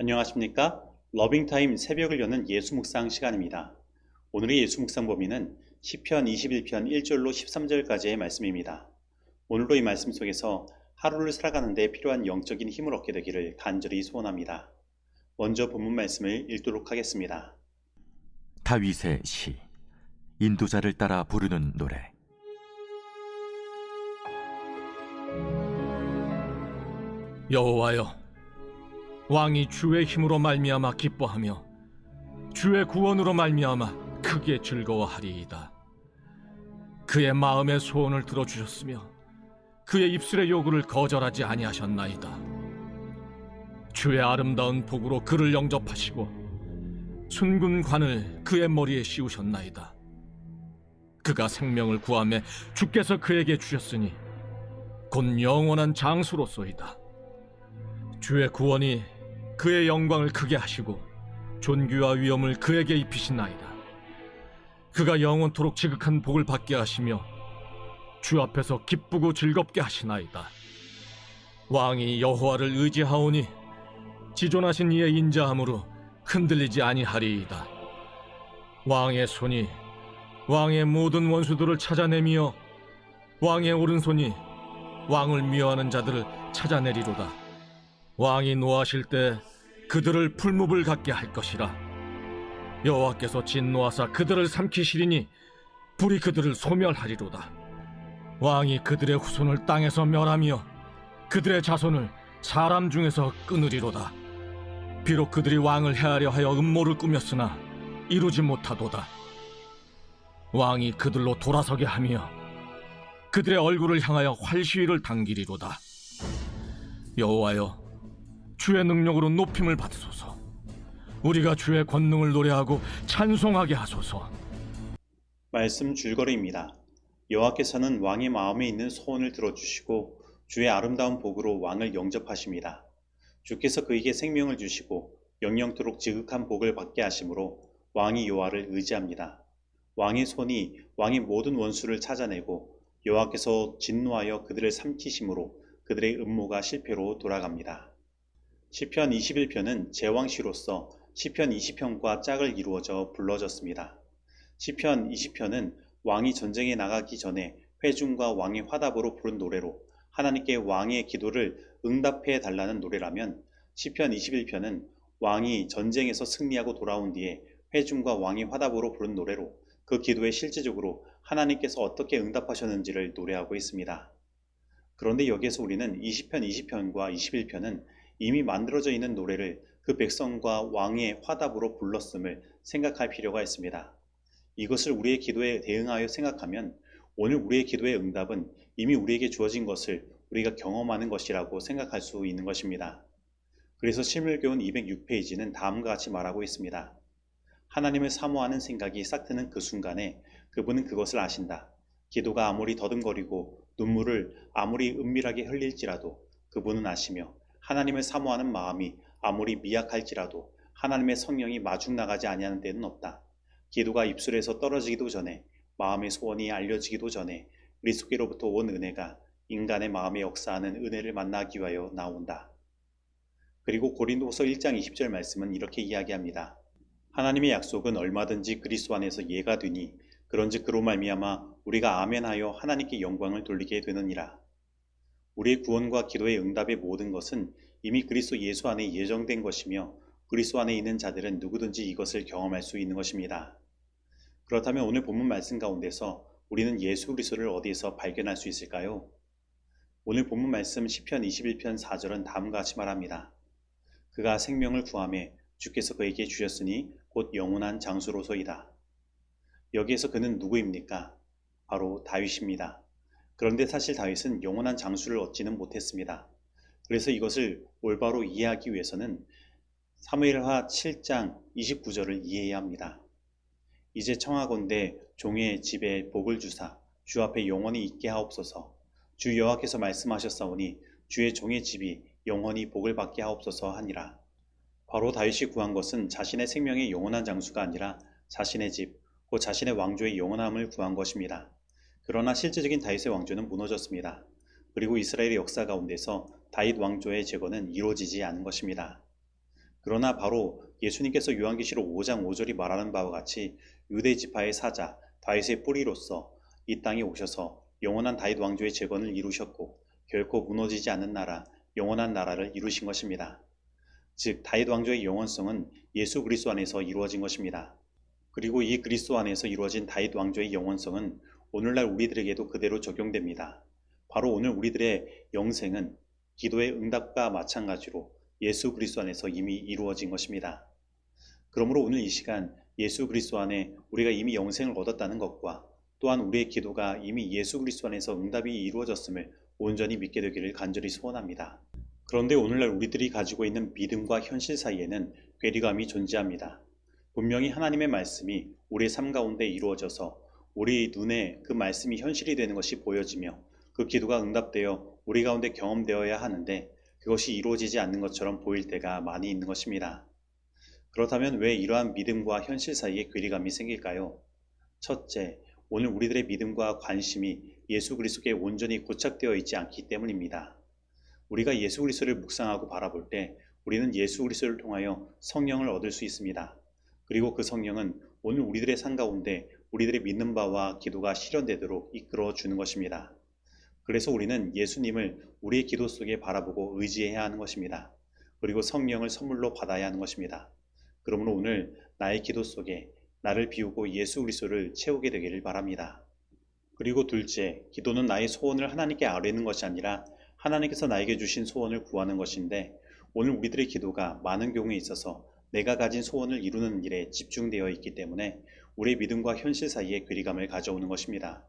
안녕하십니까? 러빙타임 새벽을 여는 예수 묵상 시간입니다. 오늘의 예수 묵상 범위는 시편 21편 1절로 13절까지의 말씀입니다. 오늘도 이 말씀 속에서 하루를 살아가는 데 필요한 영적인 힘을 얻게 되기를 간절히 소원합니다. 먼저 본문 말씀을 읽도록 하겠습니다. 다윗의 시, 인도자를 따라 부르는 노래. 여호와여, 왕이 주의 힘으로 말미암아 기뻐하며 주의 구원으로 말미암아 크게 즐거워하리이다. 그의 마음의 소원을 들어주셨으며 그의 입술의 요구를 거절하지 아니하셨나이다. 주의 아름다운 복으로 그를 영접하시고 순군 관을 그의 머리에 씌우셨나이다. 그가 생명을 구하며 주께서 그에게 주셨으니 곧 영원한 장수로소이다. 주의 구원이 그의 영광을 크게 하시고 존귀와 위엄을 그에게 입히시나이다. 그가 영원토록 지극한 복을 받게 하시며 주 앞에서 기쁘고 즐겁게 하시나이다. 왕이 여호와를 의지하오니 지존하신 이의 인자함으로 흔들리지 아니하리이다. 왕의 손이 왕의 모든 원수들을 찾아내며 왕의 오른손이 왕을 미워하는 자들을 찾아내리로다. 왕이 노하실 때 그들을 풀무불 같게 할 것이라. 여호와께서 진노하사 그들을 삼키시리니 불이 그들을 소멸하리로다. 왕이 그들의 후손을 땅에서 멸하며 그들의 자손을 사람 중에서 끊으리로다. 비록 그들이 왕을 해하려 하여 음모를 꾸몄으나 이루지 못하도다. 왕이 그들로 돌아서게 하며 그들의 얼굴을 향하여 활시위를 당기리로다. 여호와여, 주의 능력으로 높임을 받으소서. 우리가 주의 권능을 노래하고 찬송하게 하소서. 말씀 줄거리입니다. 여호와께서는 왕의 마음에 있는 소원을 들어주시고 주의 아름다운 복으로 왕을 영접하십니다. 주께서 그에게 생명을 주시고 영영토록 지극한 복을 받게 하심으로 왕이 여호와를 의지합니다. 왕의 손이 왕의 모든 원수를 찾아내고 여호와께서 진노하여 그들을 삼키심으로 그들의 음모가 실패로 돌아갑니다. 시편 21편은 제왕시로서 시편 20편과 짝을 이루어져 불러졌습니다. 시편 20편은 왕이 전쟁에 나가기 전에 회중과 왕의 화답으로 부른 노래로 하나님께 왕의 기도를 응답해 달라는 노래라면, 시편 21편은 왕이 전쟁에서 승리하고 돌아온 뒤에 회중과 왕의 화답으로 부른 노래로 그 기도에 실질적으로 하나님께서 어떻게 응답하셨는지를 노래하고 있습니다. 그런데 여기에서 우리는 20편, 20편과 21편은 이미 만들어져 있는 노래를 그 백성과 왕의 화답으로 불렀음을 생각할 필요가 있습니다. 이것을 우리의 기도에 대응하여 생각하면 오늘 우리의 기도의 응답은 이미 우리에게 주어진 것을 우리가 경험하는 것이라고 생각할 수 있는 것입니다. 그래서 실물교훈 206페이지는 다음과 같이 말하고 있습니다. 하나님을 사모하는 생각이 싹 트는 그 순간에 그분은 그것을 아신다. 기도가 아무리 더듬거리고 눈물을 아무리 은밀하게 흘릴지라도 그분은 아시며, 하나님을 사모하는 마음이 아무리 미약할지라도 하나님의 성령이 마중 나가지 아니하는 데는 없다. 기도가 입술에서 떨어지기도 전에, 마음의 소원이 알려지기도 전에 우리 속에로부터 온 은혜가 인간의 마음에 역사하는 은혜를 만나기 위하여 나온다. 그리고 고린도후서 1장 20절 말씀은 이렇게 이야기합니다. 하나님의 약속은 얼마든지 그리스도 안에서 예가 되니 그런즉 그로 말미암아 우리가 아멘하여 하나님께 영광을 돌리게 되느니라. 우리의 구원과 기도의 응답의 모든 것은 이미 그리스도 예수 안에 예정된 것이며 그리스도 안에 있는 자들은 누구든지 이것을 경험할 수 있는 것입니다. 그렇다면 오늘 본문 말씀 가운데서 우리는 예수 그리스도를 어디에서 발견할 수 있을까요? 오늘 본문 말씀 시편 21편 4절은 다음과 같이 말합니다. 그가 생명을 구하며 주께서 그에게 주셨으니 곧 영원한 장수로소이다. 여기에서 그는 누구입니까? 바로 다윗입니다. 그런데 사실 다윗은 영원한 장수를 얻지는 못했습니다. 그래서 이것을 올바로 이해하기 위해서는 사무엘하 7장 29절을 이해해야 합니다. 이제 청하건대 종의 집에 복을 주사 주 앞에 영원히 있게 하옵소서. 주 여호와께서 말씀하셨사오니 주의 종의 집이 영원히 복을 받게 하옵소서 하니라. 바로 다윗이 구한 것은 자신의 생명의 영원한 장수가 아니라 자신의 집, 곧 자신의 왕조의 영원함을 구한 것입니다. 그러나 실질적인 다윗의 왕조는 무너졌습니다. 그리고 이스라엘의 역사 가운데서 다윗 왕조의 재건은 이루어지지 않은 것입니다. 그러나 바로 예수님께서 요한계시록 5장 5절이 말하는 바와 같이 유대 지파의 사자 다윗의 뿌리로서 이 땅에 오셔서 영원한 다윗 왕조의 재건을 이루셨고 결코 무너지지 않는 나라, 영원한 나라를 이루신 것입니다. 즉 다윗 왕조의 영원성은 예수 그리스도 안에서 이루어진 것입니다. 그리고 이 그리스도 안에서 이루어진 다윗 왕조의 영원성은 오늘날 우리들에게도 그대로 적용됩니다. 바로 오늘 우리들의 영생은 기도의 응답과 마찬가지로 예수 그리스도 안에서 이미 이루어진 것입니다. 그러므로 오늘 이 시간 예수 그리스도 안에 우리가 이미 영생을 얻었다는 것과 또한 우리의 기도가 이미 예수 그리스도 안에서 응답이 이루어졌음을 온전히 믿게 되기를 간절히 소원합니다. 그런데 오늘날 우리들이 가지고 있는 믿음과 현실 사이에는 괴리감이 존재합니다. 분명히 하나님의 말씀이 우리의 삶 가운데 이루어져서 우리 눈에 그 말씀이 현실이 되는 것이 보여지며 그 기도가 응답되어 우리 가운데 경험되어야 하는데 그것이 이루어지지 않는 것처럼 보일 때가 많이 있는 것입니다. 그렇다면 왜 이러한 믿음과 현실 사이에 괴리감이 생길까요? 첫째, 오늘 우리들의 믿음과 관심이 예수 그리스도께 온전히 고착되어 있지 않기 때문입니다. 우리가 예수 그리스도를 묵상하고 바라볼 때 우리는 예수 그리스도를 통하여 성령을 얻을 수 있습니다. 그리고 그 성령은 오늘 우리들의 삶 가운데 우리들의 믿는 바와 기도가 실현되도록 이끌어 주는 것입니다. 그래서 우리는 예수님을 우리의 기도 속에 바라보고 의지해야 하는 것입니다. 그리고 성령을 선물로 받아야 하는 것입니다. 그러므로 오늘 나의 기도 속에 나를 비우고 예수 그리스도를 채우게 되기를 바랍니다. 그리고 둘째, 기도는 나의 소원을 하나님께 아뢰는 것이 아니라 하나님께서 나에게 주신 소원을 구하는 것인데 오늘 우리들의 기도가 많은 경우에 있어서 내가 가진 소원을 이루는 일에 집중되어 있기 때문에 우리의 믿음과 현실 사이에 괴리감을 가져오는 것입니다.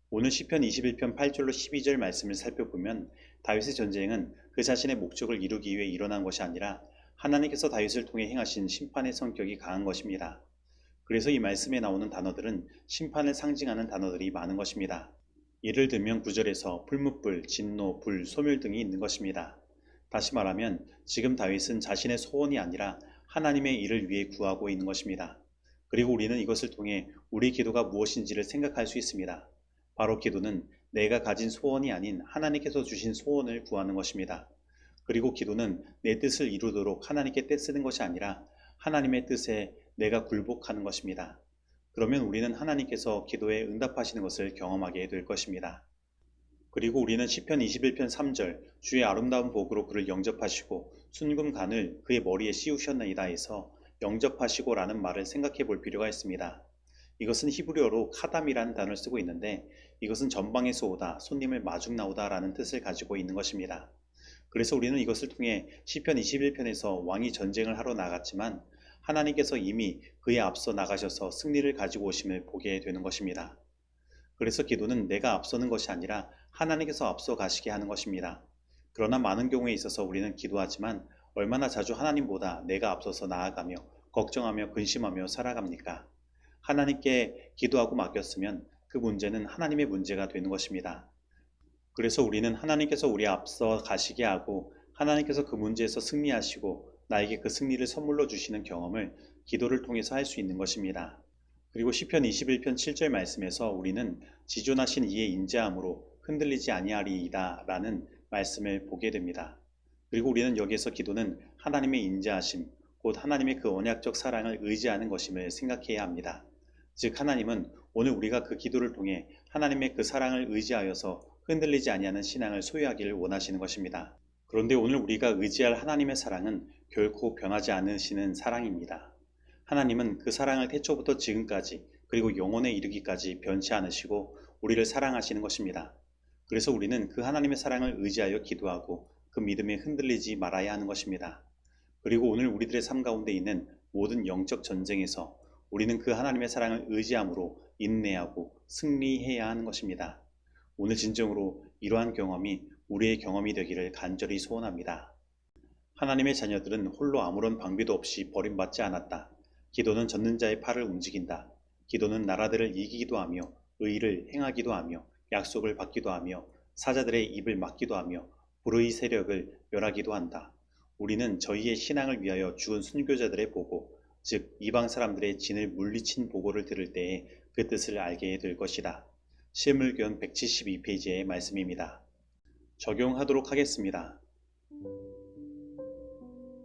오늘 시편 21편 8절로 12절 말씀을 살펴보면 다윗의 전쟁은 그 자신의 목적을 이루기 위해 일어난 것이 아니라 하나님께서 다윗을 통해 행하신 심판의 성격이 강한 것입니다. 그래서 이 말씀에 나오는 단어들은 심판을 상징하는 단어들이 많은 것입니다. 예를 들면 9절에서 풀무불, 진노, 불, 소멸 등이 있는 것입니다. 다시 말하면 지금 다윗은 자신의 소원이 아니라 하나님의 일을 위해 구하고 있는 것입니다. 그리고 우리는 이것을 통해 우리 기도가 무엇인지를 생각할 수 있습니다. 바로 기도는 내가 가진 소원이 아닌 하나님께서 주신 소원을 구하는 것입니다. 그리고 기도는 내 뜻을 이루도록 하나님께 떼쓰는 것이 아니라 하나님의 뜻에 내가 굴복하는 것입니다. 그러면 우리는 하나님께서 기도에 응답하시는 것을 경험하게 될 것입니다. 그리고 우리는 시편 21편 3절 주의 아름다운 복으로 그를 영접하시고 순금간을 그의 머리에 씌우셨나이다 해서 영접하시고 라는 말을 생각해 볼 필요가 있습니다. 이것은 히브리어로 카담이라는 단어를 쓰고 있는데 이것은 전방에서 오다, 손님을 마중 나오다 라는 뜻을 가지고 있는 것입니다. 그래서 우리는 이것을 통해 시편 21편에서 왕이 전쟁을 하러 나갔지만 하나님께서 이미 그에 앞서 나가셔서 승리를 가지고 오심을 보게 되는 것입니다. 그래서 기도는 내가 앞서는 것이 아니라 하나님께서 앞서 가시게 하는 것입니다. 그러나 많은 경우에 있어서 우리는 기도하지만 얼마나 자주 하나님보다 내가 앞서서 나아가며 걱정하며 근심하며 살아갑니까? 하나님께 기도하고 맡겼으면 그 문제는 하나님의 문제가 되는 것입니다. 그래서 우리는 하나님께서 우리 앞서 가시게 하고 하나님께서 그 문제에서 승리하시고 나에게 그 승리를 선물로 주시는 경험을 기도를 통해서 할 수 있는 것입니다. 그리고 시편 21편 7절 말씀에서 우리는 지존하신 이의 인자함으로 흔들리지 아니하리이다 라는 말씀을 보게 됩니다. 그리고 우리는 여기에서 기도는 하나님의 인자하심, 곧 하나님의 그 언약적 사랑을 의지하는 것임을 생각해야 합니다. 즉 하나님은 오늘 우리가 그 기도를 통해 하나님의 그 사랑을 의지하여서 흔들리지 아니하는 신앙을 소유하기를 원하시는 것입니다. 그런데 오늘 우리가 의지할 하나님의 사랑은 결코 변하지 않으시는 사랑입니다. 하나님은 그 사랑을 태초부터 지금까지 그리고 영원에 이르기까지 변치 않으시고 우리를 사랑하시는 것입니다. 그래서 우리는 그 하나님의 사랑을 의지하여 기도하고 그 믿음에 흔들리지 말아야 하는 것입니다. 그리고 오늘 우리들의 삶 가운데 있는 모든 영적 전쟁에서 우리는 그 하나님의 사랑을 의지함으로 인내하고 승리해야 하는 것입니다. 오늘 진정으로 이러한 경험이 우리의 경험이 되기를 간절히 소원합니다. 하나님의 자녀들은 홀로 아무런 방비도 없이 버림받지 않았다. 기도는 젖는 자의 팔을 움직인다. 기도는 나라들을 이기기도 하며 의를 행하기도 하며 약속을 받기도 하며 사자들의 입을 막기도 하며 불의 세력을 멸하기도 한다. 우리는 저희의 신앙을 위하여 죽은 순교자들의 보고, 즉 이방 사람들의 진을 물리친 보고를 들을 때에 그 뜻을 알게 될 것이다. 실물교훈 172페이지의 말씀입니다. 적용하도록 하겠습니다.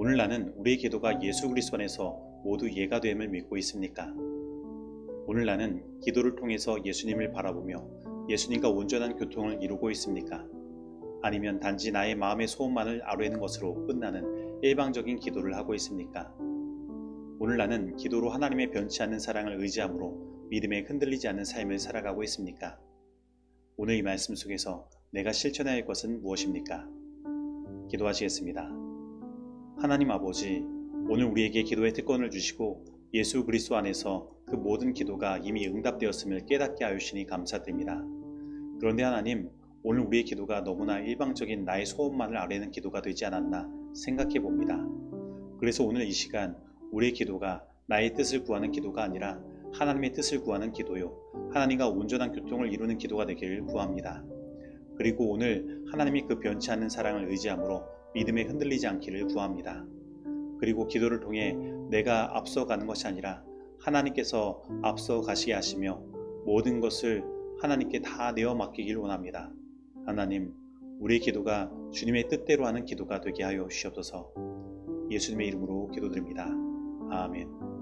오늘 나는 우리의 기도가 예수 그리스도 안에서 모두 예가 됨을 믿고 있습니까? 오늘 나는 기도를 통해서 예수님을 바라보며 예수님과 온전한 교통을 이루고 있습니까? 아니면 단지 나의 마음의 소원만을 아뢰는 것으로 끝나는 일방적인 기도를 하고 있습니까? 오늘 나는 기도로 하나님의 변치 않는 사랑을 의지함으로 믿음에 흔들리지 않는 삶을 살아가고 있습니까? 오늘 이 말씀 속에서 내가 실천해야 할 것은 무엇입니까? 기도하시겠습니다. 하나님 아버지, 오늘 우리에게 기도의 특권을 주시고 예수 그리스도 안에서 그 모든 기도가 이미 응답되었음을 깨닫게 하시니 감사드립니다. 그런데 하나님, 오늘 우리의 기도가 너무나 일방적인 나의 소원만을 아뢰는 기도가 되지 않았나 생각해 봅니다. 그래서 오늘 이 시간 우리의 기도가 나의 뜻을 구하는 기도가 아니라 하나님의 뜻을 구하는 기도요, 하나님과 온전한 교통을 이루는 기도가 되기를 구합니다. 그리고 오늘 하나님이 그 변치 않는 사랑을 의지함으로 믿음에 흔들리지 않기를 구합니다. 그리고 기도를 통해 내가 앞서가는 것이 아니라 하나님께서 앞서 가시게 하시며 모든 것을 하나님께 다 내어 맡기길 원합니다. 하나님, 우리의 기도가 주님의 뜻대로 하는 기도가 되게 하여 주시옵소서. 예수님의 이름으로 기도드립니다. 아멘.